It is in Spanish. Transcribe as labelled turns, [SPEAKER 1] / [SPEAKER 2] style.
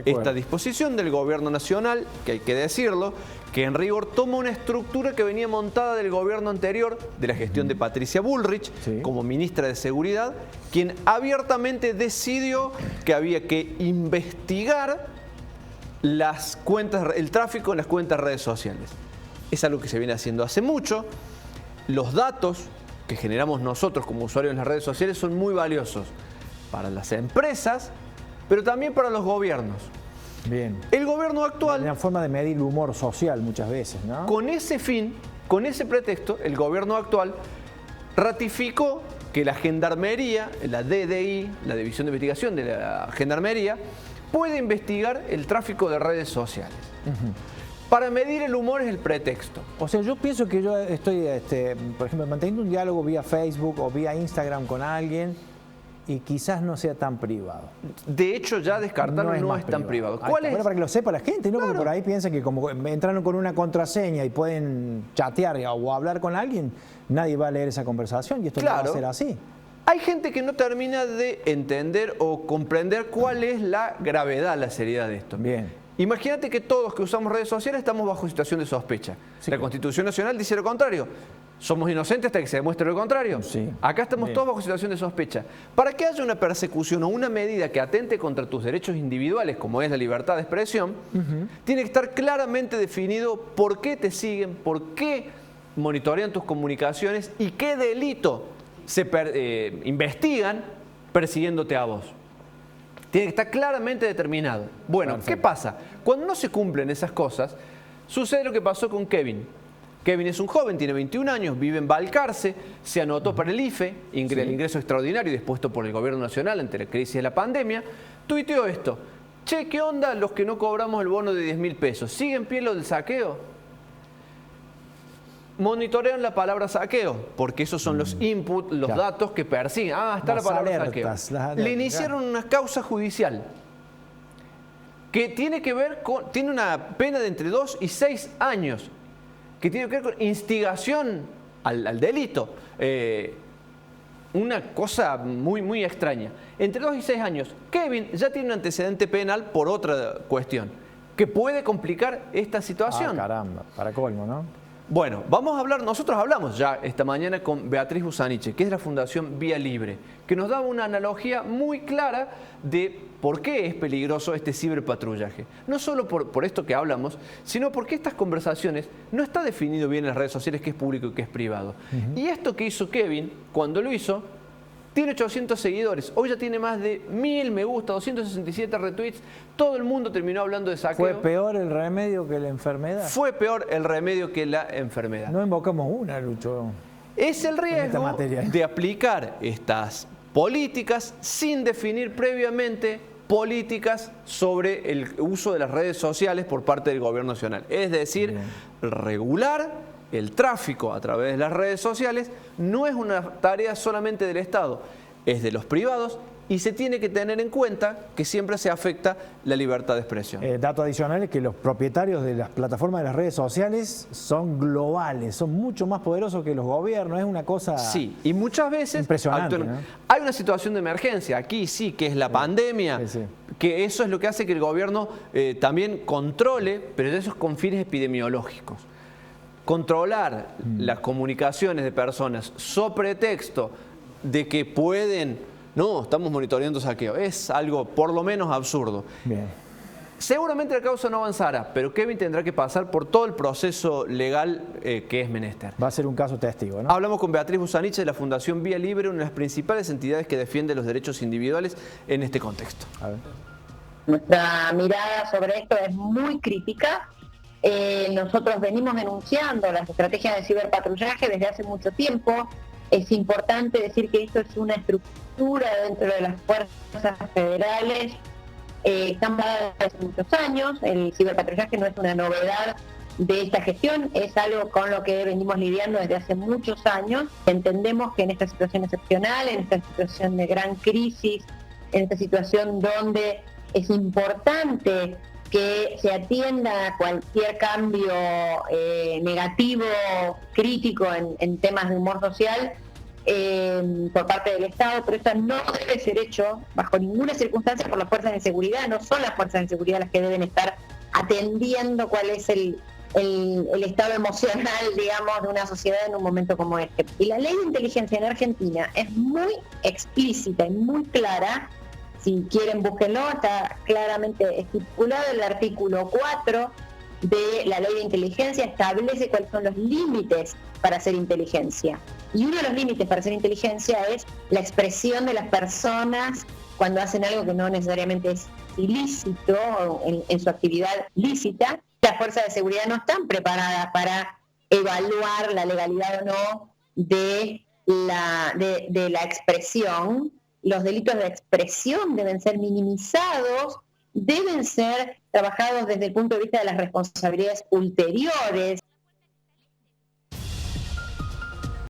[SPEAKER 1] esta disposición del gobierno nacional, que hay que decirlo, que en rigor toma una estructura que venía montada del gobierno anterior, de la gestión de Patricia Bullrich, como ministra de Seguridad, quien abiertamente decidió que había que investigar las cuentas, el tráfico en las cuentas de redes sociales. Es algo que se viene haciendo hace mucho. Los datos que generamos nosotros como usuarios en las redes sociales son muy valiosos para las empresas, pero también para los gobiernos.
[SPEAKER 2] Bien.
[SPEAKER 1] El gobierno actual...
[SPEAKER 2] Una forma de medir el humor social muchas veces, ¿no?
[SPEAKER 1] Con ese fin, con ese pretexto, el gobierno actual ratificó que la Gendarmería, la DDI, la División de Investigación de la Gendarmería, puede investigar el tráfico de redes sociales. Para medir el humor es el pretexto.
[SPEAKER 2] O sea, yo pienso que yo estoy, por ejemplo, manteniendo un diálogo vía Facebook o vía Instagram con alguien y quizás no sea tan privado.
[SPEAKER 1] De hecho, ya descartarlo no es tan privado. ¿Cuál es?
[SPEAKER 2] Bueno, para que lo sepa la gente, ¿no?
[SPEAKER 1] Claro.
[SPEAKER 2] Porque por ahí piensan que como entraron con una contraseña y pueden chatear o hablar con alguien, nadie va a leer esa conversación y esto no va a ser así.
[SPEAKER 1] Hay gente que no termina de entender o comprender cuál es la gravedad, la seriedad de esto.
[SPEAKER 2] Bien.
[SPEAKER 1] Imagínate que todos que usamos redes sociales estamos bajo situación de sospecha. Sí. La Constitución Nacional dice lo contrario. Somos inocentes hasta que se demuestre lo contrario.
[SPEAKER 2] Sí.
[SPEAKER 1] Acá estamos todos bajo situación de sospecha. Para que haya una persecución o una medida que atente contra tus derechos individuales, como es la libertad de expresión, tiene que estar claramente definido por qué te siguen, por qué monitorean tus comunicaciones y qué delito se investigan persiguiéndote a vos. Tiene que estar claramente determinado. Bueno, perfecto. ¿Qué pasa? Cuando no se cumplen esas cosas, sucede lo que pasó con Kevin. Kevin es un joven, tiene 21 años, vive en Balcarce, se anotó para el IFE, el ingreso extraordinario dispuesto por el gobierno nacional ante la crisis de la pandemia, tuiteó esto: che, ¿qué onda los que no cobramos el bono de 10.000 pesos? ¿Sigue en pie lo del saqueo? Monitorean la palabra saqueo, porque esos son los inputs, los datos que persiguen. Ah, está la palabra saqueo. Le iniciaron una causa judicial que tiene que ver con, tiene una pena de entre 2 y 6 años, que tiene que ver con instigación al delito. Una cosa muy extraña. Entre 2 y 6 años. Kevin ya tiene un antecedente penal por otra cuestión, que puede complicar esta situación.
[SPEAKER 2] Ah, caramba, para colmo, ¿no?
[SPEAKER 1] Bueno, vamos a hablar, nosotros hablamos ya esta mañana con Beatriz Busaniche, que es de la Fundación Vía Libre, que nos da una analogía muy clara de por qué es peligroso este ciberpatrullaje. No solo por esto que hablamos, sino porque estas conversaciones no está definido bien en las redes sociales qué es público y qué es privado. Y esto que hizo Kevin, cuando lo hizo, tiene 800 seguidores, hoy ya tiene más de 1000 me gusta, 267 retweets, todo el mundo terminó hablando de saqueo.
[SPEAKER 2] ¿Fue peor el remedio que la enfermedad?
[SPEAKER 1] Fue peor el remedio que la enfermedad.
[SPEAKER 2] No invocamos una, Lucho.
[SPEAKER 1] Es el riesgo de aplicar estas políticas sin definir previamente políticas sobre el uso de las redes sociales por parte del gobierno nacional. Es decir, regular el tráfico a través de las redes sociales no es una tarea solamente del Estado, es de los privados y se tiene que tener en cuenta que siempre se afecta la libertad de expresión.
[SPEAKER 2] Dato adicional es que los propietarios de las plataformas de las redes sociales son globales, son mucho más poderosos que los gobiernos, es una cosa
[SPEAKER 1] sí, y muchas veces
[SPEAKER 2] impresionante, ¿no?
[SPEAKER 1] Hay una situación de emergencia, aquí sí, que es la pandemia, que eso es lo que hace que el gobierno también controle, pero eso es con fines epidemiológicos. Controlar las comunicaciones de personas sobre pretexto de que pueden, no, estamos monitoreando saqueo, es algo por lo menos absurdo.
[SPEAKER 2] Bien.
[SPEAKER 1] Seguramente la causa no avanzará, pero Kevin tendrá que pasar por todo el proceso legal que es menester.
[SPEAKER 2] Va a ser un caso testigo, ¿no?
[SPEAKER 1] Hablamos con Beatriz Busaniche de la Fundación Vía Libre, una de las principales entidades que defiende los derechos individuales en este contexto.
[SPEAKER 2] A ver.
[SPEAKER 3] Nuestra mirada sobre esto es muy crítica. Nosotros venimos denunciando las estrategias de ciberpatrullaje desde hace mucho tiempo. Es importante decir que esto es una estructura dentro de las fuerzas federales. Están dadas hace muchos años. El ciberpatrullaje no es una novedad de esta gestión, es algo con lo que venimos lidiando desde hace muchos años. Entendemos que en esta situación excepcional, en esta situación de gran crisis, en esta situación donde es importante que se atienda a cualquier cambio negativo, crítico en temas de humor social, por parte del Estado, pero esto no debe ser hecho bajo ninguna circunstancia por las fuerzas de seguridad. No son las fuerzas de seguridad las que deben estar atendiendo cuál es el estado emocional, digamos, de una sociedad en un momento como este. Y la ley de inteligencia en Argentina es muy explícita y muy clara. Si quieren, búsquenlo, está claramente estipulado. El artículo 4 de la ley de inteligencia establece cuáles son los límites para hacer inteligencia. Y uno de los límites para hacer inteligencia es la expresión de las personas cuando hacen algo que no necesariamente es ilícito en su actividad lícita. Las fuerzas de seguridad no están preparadas para evaluar la legalidad o no de la expresión. Los delitos de expresión deben ser minimizados, deben ser trabajados desde el punto de vista de las responsabilidades ulteriores.